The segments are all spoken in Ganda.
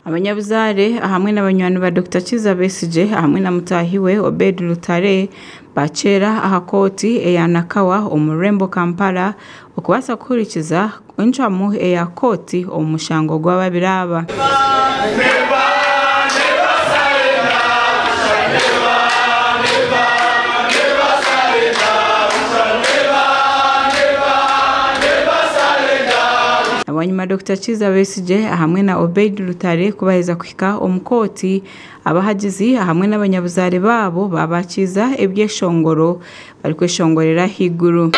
Abanyabuzare hamwe n'abanywanyi ba Dr. Kizza Besigye hamwe na mutahiwe Obed Lutale bacera ahakoti eyanakawa omurembo Kampala okubasa kurikiza incamu eya koti omushango gw'ababiraba. Abanyuma Dr. Kizza Besigye hamwe na Obed Lutale kubaheza kwika omukoti abahagizi hamwe n'abanyabuzare babo babakiza ebyeshongoro bari kweshongorera higuru.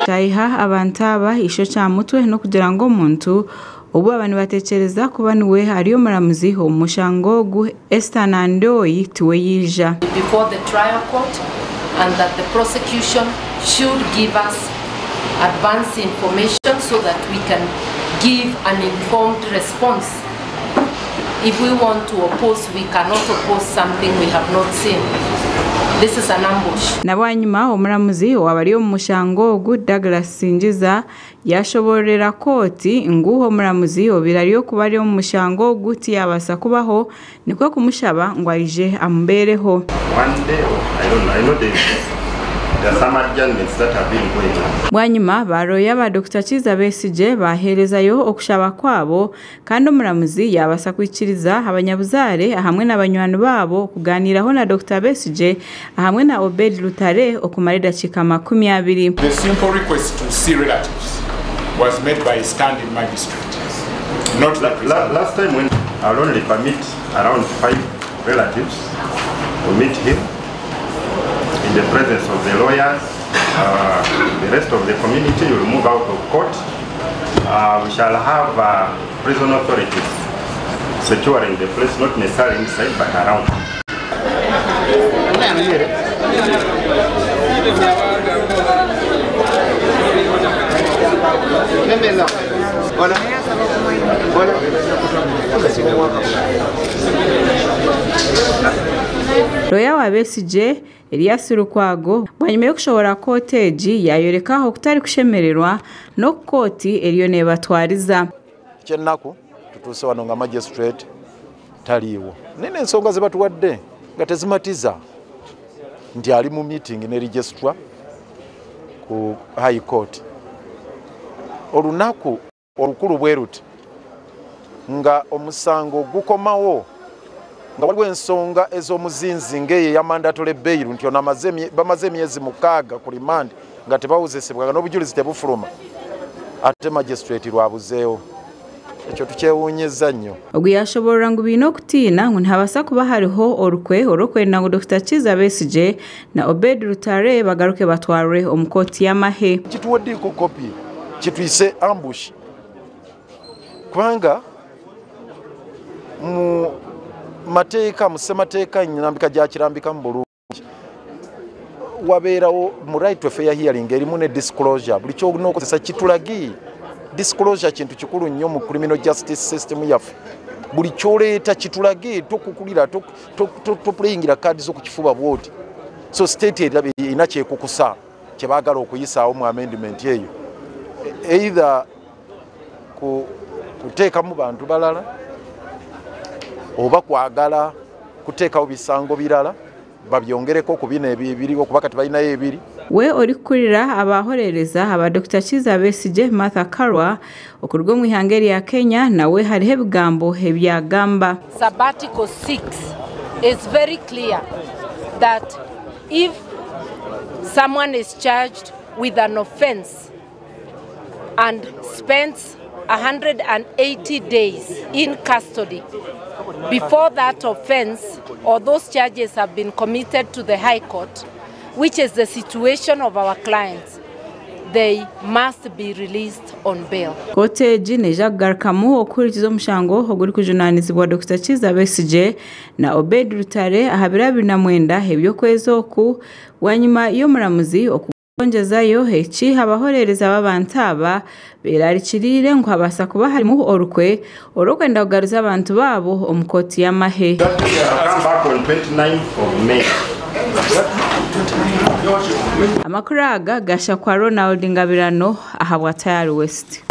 Taiha abantaba isho cha mutwe no kugira ngo muntu ubu abantu batekereza kuba niwe hariyo muramuzi omushango gu Esther Nandoyi tuwe yija before the trial court, and that the prosecution should give us advance information so that we can give an informed response. If we want to oppose, we cannot oppose something we have not seen. This is an ambush. Nabanyuma omuramuzi wabariyo mushango gu Douglas Singiza yashoborera koti nguho omuramuzi obirariyo kubariyo mushango guti yabasa kubaho niko kumushaba ngo ayije ambereho. One day, I know there are some adjustments that have been going on. Bwanyuma baroya ba Dr. Kizza Besigye baherezayo okushaba kwabo kandi omuramuzi yabasa kwikiriza abanyabuzare hamwe n'abanywanyi babo kuganiraho na Dr. Besigye hamwe na Obed Lutale okumara dakika 20. The simple request to see relatives was made by a standing magistrate. Not that last time when I'll only permit around 5 relatives to meet him in the presence of the lawyers. The rest of the community will move out of court. We shall have prison authorities securing the place, not necessarily inside but around. Roya wa Besigye Elias Lukwago bwanyuma yo kushobora koteji yayorekaho kutari kushemererwa no koti eriyo nebatwariza kyennaku tutuse wano nga magistrate taliwo nene ensonga ze batuwadde nga tezimatiza nti ali mu meeting ne registrar ku high court olunaku olukulu bweruti nga omusango gukomawo nga waliwo ensonga ez'omuzinzi ng'eyo ya mandatory bail nti ono bamaze emyezi 6 ku remand nga tebawuzisibwa n'obujulizi tebufuluma ate magistrate lwabuzeewo ekyo tukyewuunyizza nnyo ogwo yashoborera ngu bino okutiina ngu ntihabasa kuba hariho orukwe olw'okwenda ngu Dr. Kizza Besigye na Obed Lutale bagaruke batwarwe omukoti y'amahe kituwaddeeko kopi kituyise ambush kubanga mu mateeka musemateeka nnambika gya kirambika mu bulungi wabeerawo mu right to fair hearing erimu ne disclosure buli kyolina okozesa kitulagi disclosure kintu kikulu nnyo mu criminal justice system yaffe buli kyoleeta kitulagi tokukulira toplayingira kaadi z'okukifuba bwoti so state erina kyekukusa kyebaagala okuyisaawo mu amendment eyo either kuteekamu bantu balala oba kwagala kuteekawo bisango birala babyongereko ku bino ebiriwo kuba kati balinayo ebiri. We orikurira abahorereza aba Dr. Kizza Besigye Martha Karwa okurwa mu ihanga lya Kenya nawe hariho ebigambo ebyagamba. Sabbatical 6 is very clear that if someone is charged with an offense and spends 180 days in custody before that offense or those charges have been committed to the High Court, which is the situation of our clients, they must be released on bail. Koteji neja kugarukamu okurikiza omushango oguri kujunanizibwa Dr. Kizza Besigye na Obed Lutale ahabira 2009 ebyokwezi oku wanyuma y'omuramuzi ongezayo eki abaholereza b'abantu aba berarikirire ngu habasa kuba harimu orukwe orukwenda kugaruza abantu baabo omu kooti y'amahe. Come back on 29th of May. Amakuru aga gasha kwa Ronald Ngabirano aha Bwatayari West.